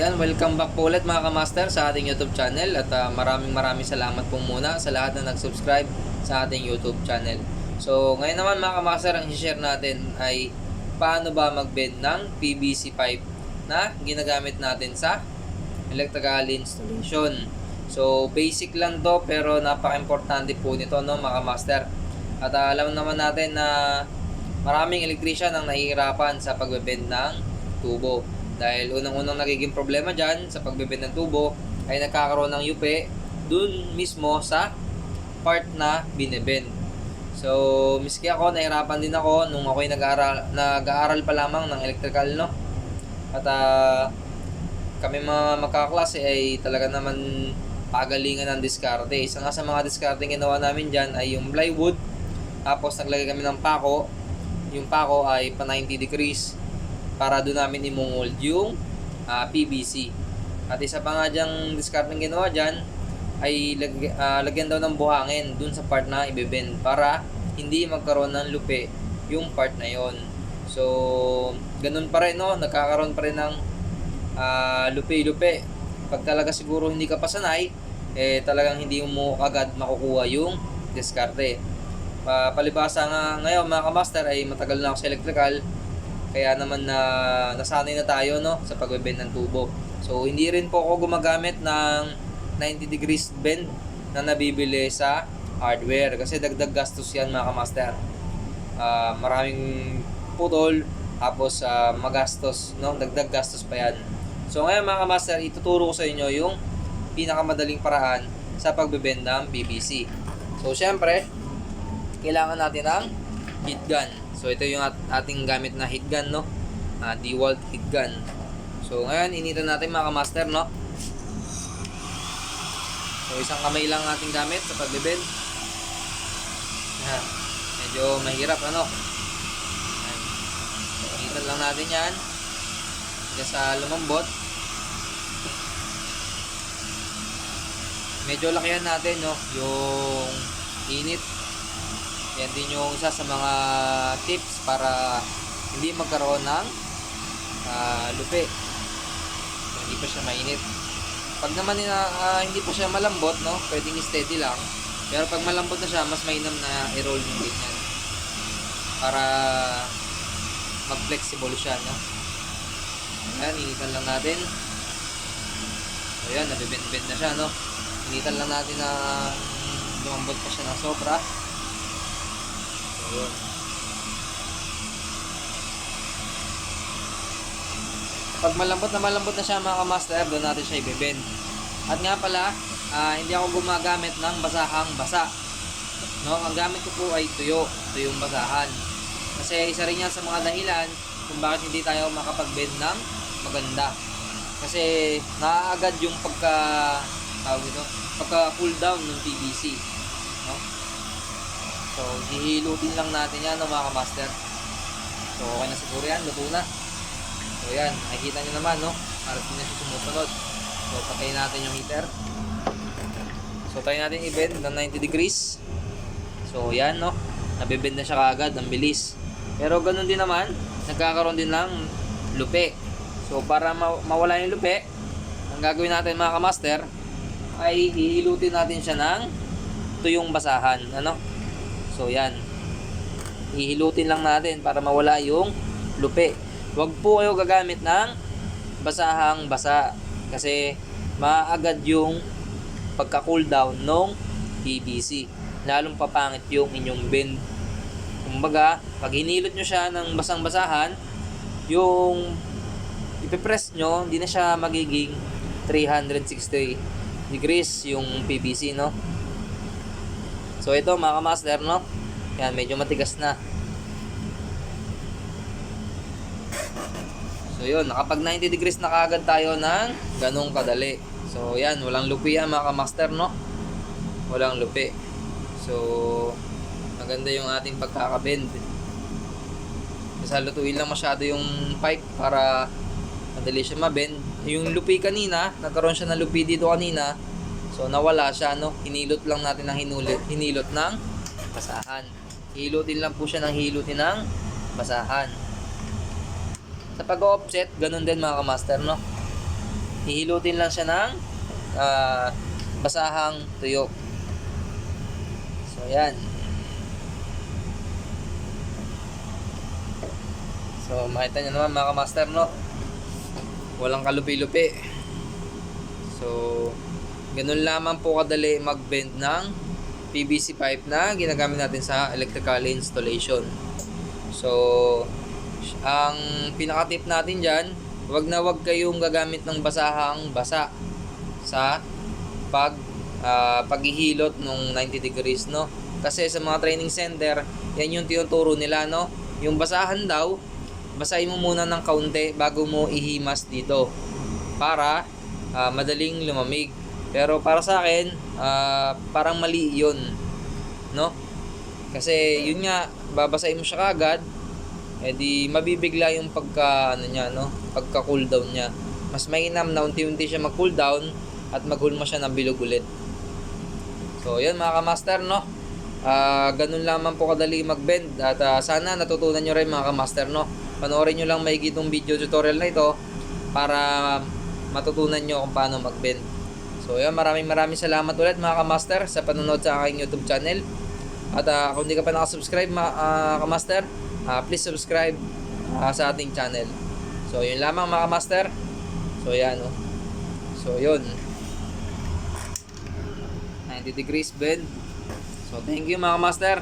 Ayan, welcome back po ulit mga kamaster sa ating YouTube channel at maraming salamat po muna sa lahat na nag-subscribe sa ating YouTube channel. So, ngayon naman mga kamaster, ang i-share natin ay paano ba mag-bend ng PVC pipe na ginagamit natin sa electrical installation. So, basic lang to pero napaka-importante po nito, no, mga kamaster. At alam naman natin na maraming electrician ang nahihirapan sa pag-bend ng tubo. Dahil unang-unang nagiging problema dyan sa pagbebend ng tubo ay nagkakaroon ng yupe dun mismo sa part na binebend. So, miski ako, nahirapan din ako nung ako'y nag-aaral pa lamang ng electrical, no? At kami mga magkaklase ay talaga naman pagalingan ng diskarte. Isa nga sa mga diskarte ginawa namin dyan ay yung plywood. Tapos naglagay kami ng pako. Yung pako ay pa 90 degrees para doon namin i-mold yung PVC. At isa pa nga dyang discard ng ginawa dyan ay lagyan daw ng buhangin doon sa part na ibebend para hindi magkaroon ng lupe yung part na yon. So, ganun pa rin, no? Nagkakaroon pa rin ng lupe-lupe. Pag talaga siguro hindi ka pasanay, talagang hindi mo agad makukuha yung diskarte. Palibasa nga ngayon mga kamaster ay matagal na ako sa electrical. Kaya naman nasanay na tayo, no, sa pagbebend ng tubo. So, hindi rin po ako gumagamit ng 90 degrees bend na nabibili sa hardware. Kasi dagdag gastos yan mga kamaster. Maraming putol, tapos magastos, no? Dagdag gastos pa yan. So, ngayon mga kamaster, ituturo ko sa inyo yung pinakamadaling paraan sa pagbebend ng PVC. So, syempre, kailangan natin ng heat gun. So, ito yung ating gamit na heat gun, no? DeWalt heat gun. So, ngayon, initan natin mga kamaster, no? So, isang kamay lang ating gamit sa pagbebend. Medyo mahirap, ano? So, initan lang natin yan. Hanggang sa lumambot. Medyo lakihan natin, no? Yung init. Yan din yung isa sa mga tips para hindi magkaroon ng lupe. Hindi pa siya mainit. Pag naman hindi pa siya malambot, no, pwedeng steady lang. Pero pag malambot na siya, mas mainam na i-roll yung ganyan. Para mag-flexible siya, no. Ayan, initan lang natin. Ayan, nabibend-bend na siya, no. Initan lang natin na lumambot pa siya ng sobra. Yun. Pag malambot na siya mga kamaster, doon natin siya i-bend. At nga pala, hindi ako gumagamit ng basahang basa. No, ang gamit ko po ay tuyong basahan. Kasi isa rin yan sa mga dahilan kung bakit hindi tayo makapag-bend ng maganda. Kasi naaagad yung pagka-cool down ng PVC. No? So, hihilutin lang natin yan, no, mga kamaster. So, okay na siguro yan. Luto na. So, yan. Nakikita nyo naman, no? Para hindi na siya sumusunod. So, patayin natin yung heater. So, tayo natin i-bend ng 90 degrees. So, yan, no? Nabibend na siya kaagad. Ang bilis. Pero, ganun din naman. Nagkakaroon din lang lupe. So, para mawala yung lupe, ang gagawin natin, mga kamaster, ay hihilutin natin siya ng tuyong basahan. Ano? So, yan. Ihilutin lang natin para mawala yung lupe. Huwag po kayo gagamit ng basahang basa. Kasi maagad yung pagka-cool down ng PVC. Lalong papangit yung inyong bend. Kumbaga, pag hinilot nyo siya ng basang-basahan, yung ipipress nyo, hindi na siya magiging 360 degrees yung PVC, no? So, ito mga kamaster, no? Yan, medyo matigas na. So, yun. Nakapag 90 degrees na kaagad tayo ng ganong kadali. So, yan. Walang lupi yan mga kamaster, no? Walang lupi. So, maganda yung ating pagkakabend. Kasi lutuin lang masyado yung pipe para madali siya mabend. Yung lupi kanina, nagkaroon siya ng lupi dito kanina. So, nawala siya, no? Hinilot lang natin ng hinilot ng basahan. Hilutin lang po siya ng hilutin ng basahan. Sa pag-offset, ganun din mga kamaster, no? hihilutin lang siya ng basahang tuyo. So yan. So makita nyo naman mga kamaster, no? Walang kalupi-lupi. So ganun lamang po kadali mag-bend ng PVC pipe na ginagamit natin sa electrical installation. So ang pinaka-tip natin dyan, wag na wag kayong gagamit ng basahang basa sa paghihilot ng 90 degrees, no? Kasi sa mga training center, yan yung tinuturo nila, no? Yung basahan daw, basahin mo muna ng kaunti bago mo ihimas dito para madaling lumamig. Pero para sa akin, parang mali yun, no? Kasi yun nga, babasahin mo siya kagad, edi mabibigla yung pagka cool down niya. Mas mainam na unti-unti siya mag-cool down at maghulma siya ng bilog ulit. So yun mga kamaster, no? Ganun lamang po kadali mag-bend at sana natutunan nyo rin mga kamaster, no? Panoorin nyo lang maigi itong video tutorial na ito para matutunan nyo kung paano mag-bend. So yun, maraming salamat ulit mga kamaster sa panonood sa aking YouTube channel. At kung hindi ka pa nakasubscribe mga kamaster, please subscribe sa ating channel. So yun lamang mga kamaster. So yan, no? So yun, 90 degrees bend. So thank you mga kamaster.